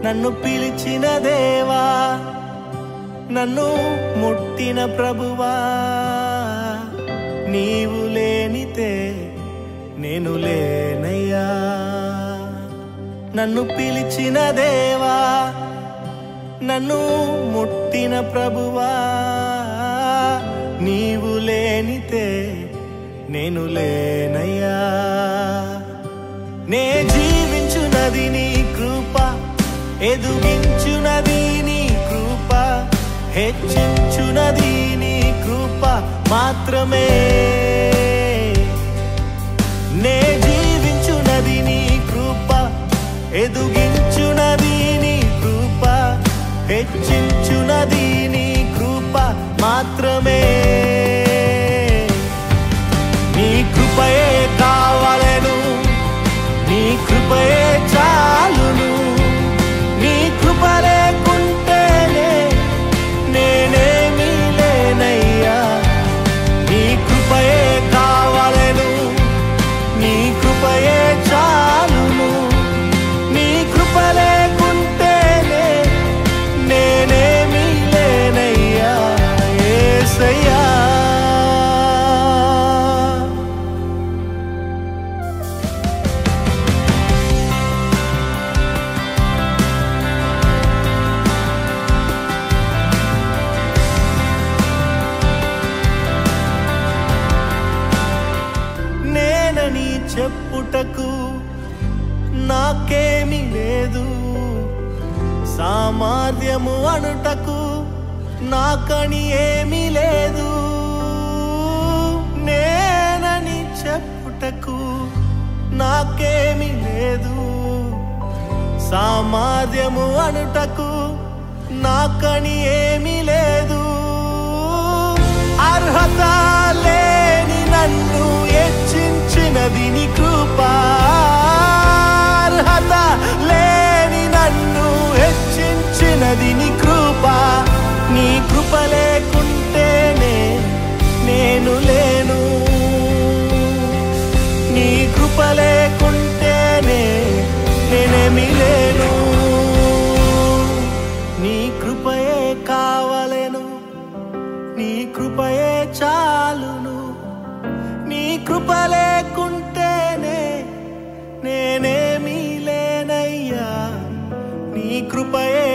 నన్ను పిలిచిన దేవా, నన్ను ముట్టిన ప్రభువా, నీవు లేనితే నేను లేనయ్యా. నన్ను పిలిచిన దేవా, నన్ను ముట్టిన ప్రభువా, నీవు లేనితే నేను లేనయ్యా. నే జీవించునది నీ కృప, ఎదుగించునది నీ కృప, హెచ్చించునది నీ కృప మాత్రమే. నే జీవించునది నీ కృప, ఎదుగించునది నీ కృప, హెచ్చించునది నీ కృప మాత్రమే. నీ కృపయే కావాలెను, నీ కృపయే చాలును. నీ కృప లేకుంటేనే నేనేమీ లేనయ్యా. నీ కృపయే కావాలెను, నీ కృపయే చాలును. నీ కృప లేకుంటేనే నేనేమీ లేనయ్యా యేసయ్యా. నేనని చెప్పుటకు నాకేమీ లేదు, సామర్థ్యము అనుటకు నాకని ఏమీ లేదు. నేనని చెప్పుటకు నాకేమీ లేదు, సామర్థ్యము అనుటకు నాకని ఏమీ లేదు. అర్హత లేని నన్ను హెచ్చించినది నీ కృప, అర్హత లేని నన్ను హెచ్చించినది నీ కృప. నీ కృప లేకుంటేనే నేను లేను, నీ కృప లేకుంటేనే నేనేమీ లేను. నీ కృపయే కావాలెను, నీ కృపయే చాలును. నీ కృప లేకుంటేనే నేనేమీ లేనయ్యా. నీ కృపయే